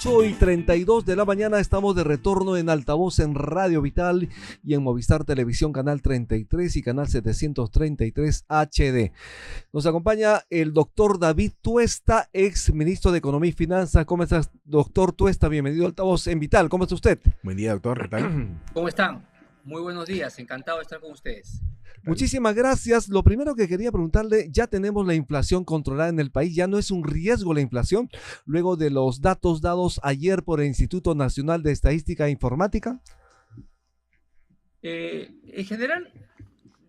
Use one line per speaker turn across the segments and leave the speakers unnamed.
8:32 de la mañana estamos de retorno en Altavoz en Radio Vital y en Movistar Televisión Canal 33 y Canal 733 HD. Nos acompaña el doctor David Tuesta, ex ministro de Economía y Finanzas. ¿Cómo estás, doctor Tuesta? Bienvenido a Altavoz en Vital. ¿Cómo está usted?
Buen día, doctor. ¿Qué tal?
¿Cómo están? Muy buenos días. Encantado de estar con ustedes.
Muchísimas gracias. Lo primero que quería preguntarle, ya tenemos la inflación controlada en el país, ya no es un riesgo la inflación, luego de los datos dados ayer por el Instituto Nacional de Estadística e Informática.
En general,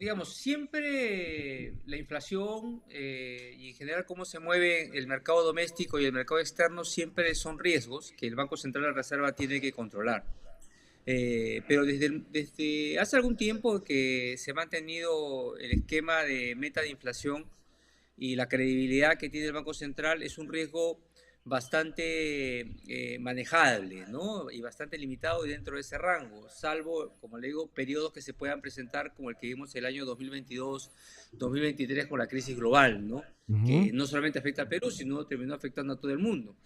digamos, siempre la inflación y en general cómo se mueve el mercado doméstico y el mercado externo siempre son riesgos que el Banco Central de la Reserva tiene que controlar. Pero desde hace algún tiempo que se ha mantenido el esquema de meta de inflación y la credibilidad que tiene el Banco Central es un riesgo bastante manejable, ¿no? Y bastante limitado dentro de ese rango, salvo, como le digo, periodos que se puedan presentar como el que vimos el año 2022-2023 con la crisis global, ¿no? Que no solamente afecta al Perú, sino terminó afectando a todo el mundo.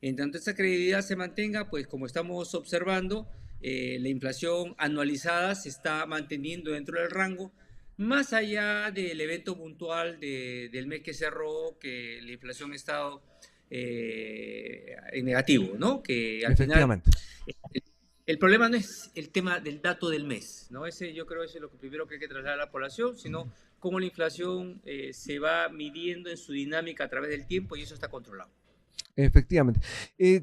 En tanto esa credibilidad se mantenga, pues como estamos observando, la inflación anualizada se está manteniendo dentro del rango, más allá del evento puntual del mes que cerró, que la inflación ha estado en negativo, ¿no? Que al final el problema no es el tema del dato del mes, ¿no? Ese yo creo que es lo primero que hay que trasladar a la población, sino cómo la inflación se va midiendo en su dinámica a través del tiempo y eso está controlado.
Efectivamente.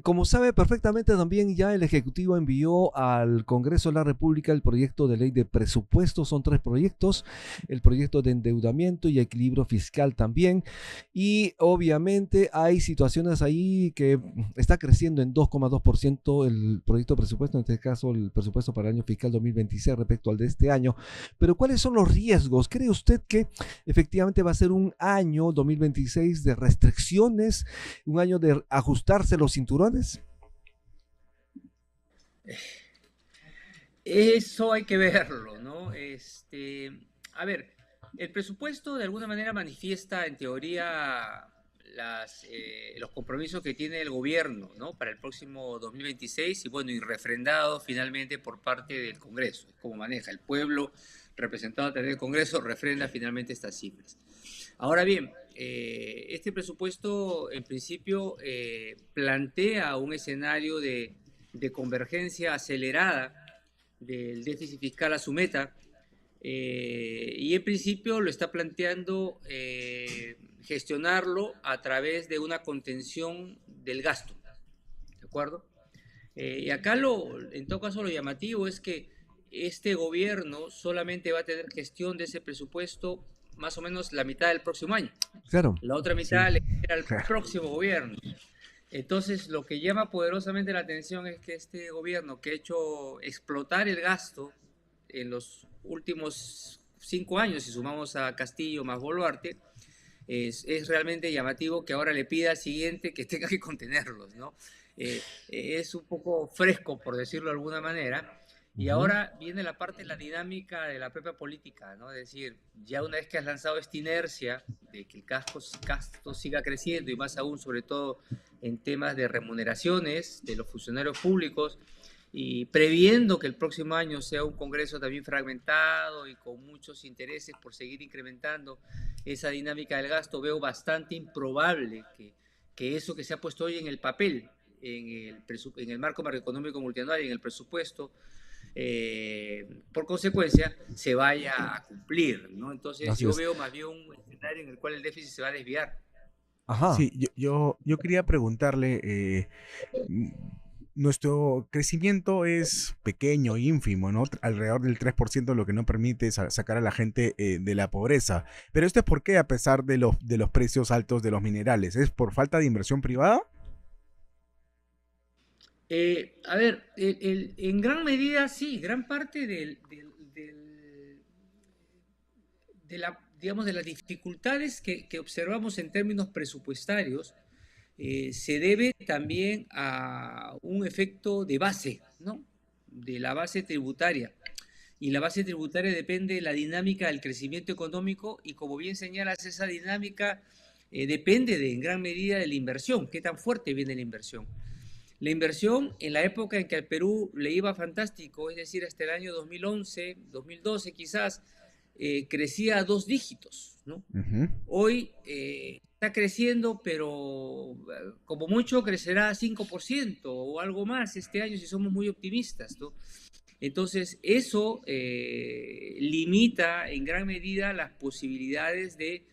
Como sabe perfectamente, también ya el Ejecutivo envió al Congreso de la República el proyecto de ley de presupuesto. Son 3 proyectos, el proyecto de endeudamiento y equilibrio fiscal también. Y obviamente hay situaciones ahí que está creciendo en 2,2% el proyecto de presupuesto, en este caso el presupuesto para el año fiscal 2026 respecto al de este año. Pero ¿cuáles son los riesgos? ¿Cree usted que efectivamente va a ser un año 2026 de restricciones, un año de ajustarse los cinturones?
Eso hay que verlo, ¿no? A ver, el presupuesto de alguna manera manifiesta en teoría los compromisos que tiene el gobierno, ¿no? Para el próximo 2026 y bueno, y refrendado finalmente por parte del Congreso. Es como maneja el pueblo representado a través del Congreso, refrenda finalmente estas cifras. Ahora bien, este presupuesto en principio plantea un escenario de convergencia acelerada del déficit fiscal a su meta y en principio lo está planteando gestionarlo a través de una contención del gasto, ¿de acuerdo? Y acá en todo caso lo llamativo es que este gobierno solamente va a tener gestión de ese presupuesto más o menos la mitad del próximo año.
Claro.
La otra mitad le queda al próximo gobierno. Entonces, lo que llama poderosamente la atención es que este gobierno que ha hecho explotar el gasto en los últimos 5 años, si sumamos a Castillo más Boluarte, es realmente llamativo que ahora le pida al siguiente que tenga que contenerlos, ¿no? Es un poco fresco, por decirlo de alguna manera. Y ahora viene la parte de la dinámica de la propia política, ¿no? Es decir, ya una vez que has lanzado esta inercia de que el gasto siga creciendo y más aún, sobre todo en temas de remuneraciones de los funcionarios públicos y previendo que el próximo año sea un Congreso también fragmentado y con muchos intereses por seguir incrementando esa dinámica del gasto, veo bastante improbable que eso que se ha puesto hoy en el papel, en el marco macroeconómico multianual y en el presupuesto, por consecuencia se vaya a cumplir, ¿no? Entonces así yo veo más bien un escenario en el cual el déficit se va a desviar.
Ajá. Sí, yo quería preguntarle, nuestro crecimiento es pequeño, ínfimo, ¿no? Alrededor del 3%, lo que no permite sacar a la gente de la pobreza. Pero esto es por qué, a pesar de los precios altos de los minerales, ¿es por falta de inversión privada?
A ver, en gran medida sí, gran parte de las dificultades que observamos en términos presupuestarios se debe también a un efecto de base, ¿no? De la base tributaria. Y la base tributaria depende de la dinámica del crecimiento económico y como bien señalas, esa dinámica depende en gran medida de la inversión, qué tan fuerte viene la inversión. La inversión en la época en que al Perú le iba fantástico, es decir, hasta el año 2011, 2012 quizás, crecía a 2 dígitos, ¿no?
Ujú.
Hoy está creciendo, pero como mucho crecerá a 5% o algo más este año si somos muy optimistas, ¿no? Entonces, eso limita en gran medida las posibilidades de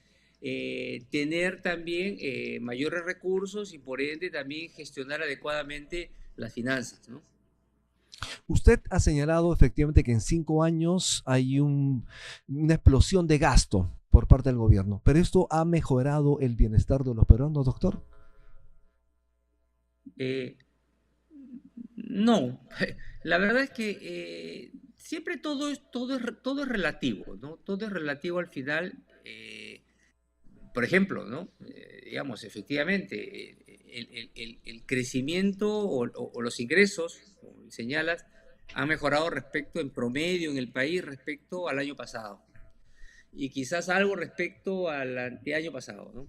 tener también mayores recursos y por ende también gestionar adecuadamente las finanzas, ¿no?
Usted ha señalado efectivamente que en 5 años hay una explosión de gasto por parte del gobierno, pero esto ha mejorado el bienestar de los peruanos, doctor.
Eh, no, la verdad es que siempre todo es relativo, ¿no? Todo es relativo al final. Por ejemplo, ¿no? Digamos, efectivamente, el crecimiento o los ingresos, como señalas, han mejorado respecto en promedio en el país respecto al año pasado y quizás algo respecto al anteaño pasado, ¿no?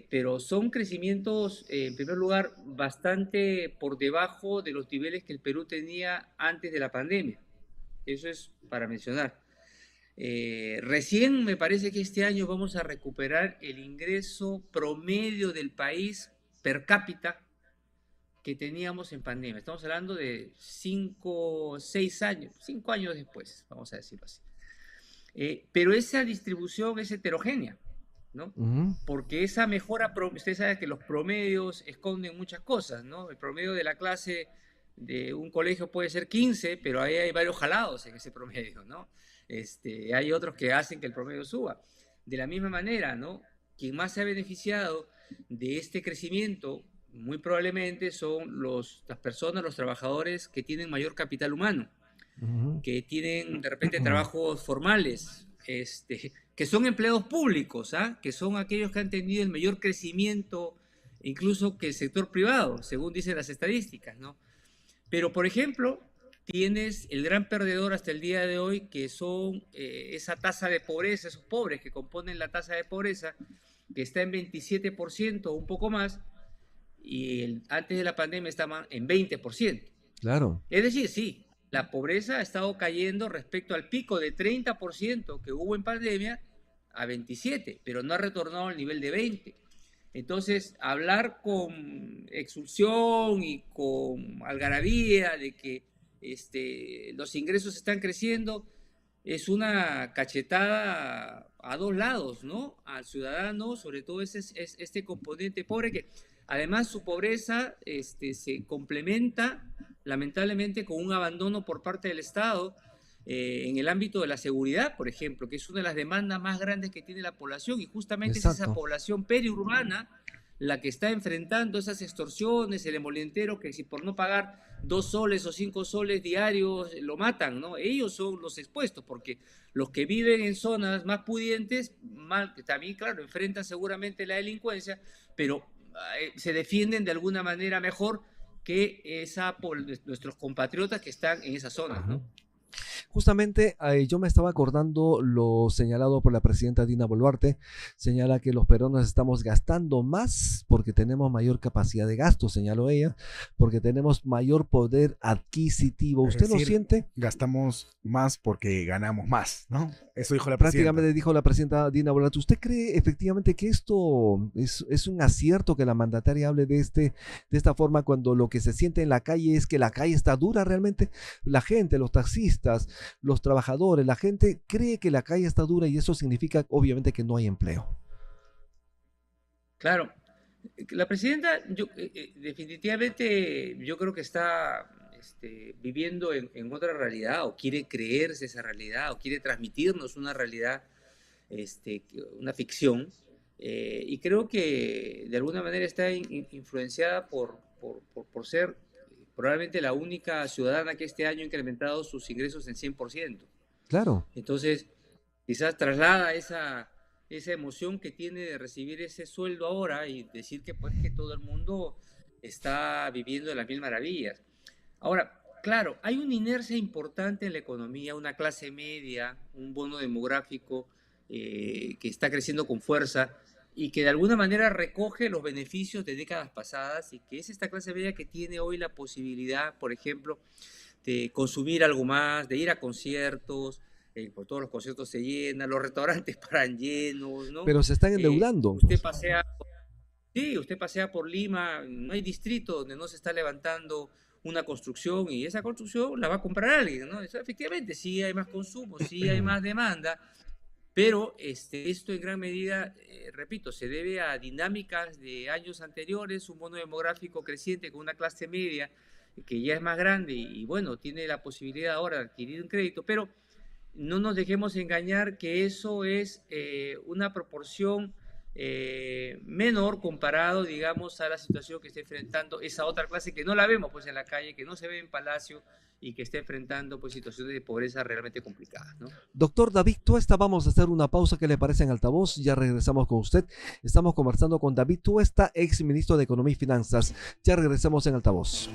Pero son crecimientos, en primer lugar, bastante por debajo de los niveles que el Perú tenía antes de la pandemia. Eso es para mencionar. Recién me parece que este año vamos a recuperar el ingreso promedio del país per cápita que teníamos en pandemia. Estamos hablando de 6 años, 5 años después, vamos a decirlo así. Pero esa distribución es heterogénea, ¿no?
Ujú.
Porque esa mejora, usted sabe que los promedios esconden muchas cosas, ¿no? El promedio de la clase de un colegio puede ser 15, pero ahí hay varios jalados en ese promedio, ¿no? Hay otros que hacen que el promedio suba. De la misma manera, ¿no? Quien más se ha beneficiado de este crecimiento, muy probablemente son las personas, los trabajadores que tienen mayor capital humano,
Ujú.
que tienen de repente trabajos formales, que son empleados públicos, ¿ah? Que son aquellos que han tenido el mayor crecimiento, incluso que el sector privado, según dicen las estadísticas, ¿no? Pero, por ejemplo, tienes el gran perdedor hasta el día de hoy, que son esa tasa de pobreza, esos pobres que componen la tasa de pobreza, que está en 27% o un poco más, y antes de la pandemia estaban en 20%.
Claro.
Es decir, sí, la pobreza ha estado cayendo respecto al pico de 30% que hubo en pandemia a 27%, pero no ha retornado al nivel de 20%. Entonces, hablar con exulsión y con algarabía de que los ingresos están creciendo es una cachetada a dos lados, ¿no? Al ciudadano, sobre todo este componente pobre que además su pobreza se complementa lamentablemente con un abandono por parte del Estado en el ámbito de la seguridad, por ejemplo, que es una de las demandas más grandes que tiene la población y justamente es esa
Exacto.
población periurbana la que está enfrentando esas extorsiones, el emolientero que si por no pagar 2 soles o 5 soles diarios lo matan, ¿no? Ellos son los expuestos porque los que viven en zonas más pudientes, también, claro, enfrentan seguramente la delincuencia, pero se defienden de alguna manera mejor que nuestros compatriotas que están en esas zonas,
Ujú.
¿no?
Justamente yo me estaba acordando lo señalado por la presidenta Dina Boluarte. Señala que los peruanos estamos gastando más porque tenemos mayor capacidad de gasto, señaló ella, porque tenemos mayor poder adquisitivo.
Es
¿Usted lo
decir,
siente?
gastamos más porque ganamos más, ¿no? Eso dijo la presidenta.
Prácticamente dijo la presidenta Dina Boluarte. ¿Usted cree efectivamente que esto es un acierto que la mandataria hable de esta forma cuando lo que se siente en la calle es que la calle está dura realmente? La gente, los taxistas, los trabajadores, la gente cree que la calle está dura y eso significa obviamente que no hay empleo.
Claro, la presidenta definitivamente yo creo que está viviendo en otra realidad o quiere creerse esa realidad o quiere transmitirnos una realidad, una ficción. Y creo que de alguna manera está influenciada por ser probablemente la única ciudadana que este año ha incrementado sus ingresos en 100%.
Claro.
Entonces, quizás traslada esa emoción que tiene de recibir ese sueldo ahora y decir que pues que todo el mundo está viviendo las mil maravillas. Ahora, claro, hay una inercia importante en la economía, una clase media, un bono demográfico que está creciendo con fuerza y que de alguna manera recoge los beneficios de décadas pasadas y que es esta clase media que tiene hoy la posibilidad, por ejemplo, de consumir algo más, de ir a conciertos, por todos los conciertos se llenan, los restaurantes paran llenos, ¿no?
Pero se están endeudando.
Usted pasea, sí, usted pasea por Lima, no hay distrito donde no se está levantando una construcción y esa construcción la va a comprar alguien, ¿no? Eso, efectivamente, sí hay más consumo, sí hay más demanda, pero esto en gran medida, repito, se debe a dinámicas de años anteriores, un bono demográfico creciente con una clase media que ya es más grande y bueno, tiene la posibilidad ahora de adquirir un crédito, pero no nos dejemos engañar que eso es una proporción menor comparado, digamos, a la situación que está enfrentando esa otra clase que no la vemos pues en la calle, que no se ve en Palacio y que está enfrentando pues situaciones de pobreza realmente complicadas, ¿no?
Doctor David Tuesta, vamos a hacer una pausa. ¿Qué le parece en altavoz? Ya regresamos con usted. Estamos conversando con David Tuesta, ex ministro de Economía y Finanzas. Ya regresamos en altavoz.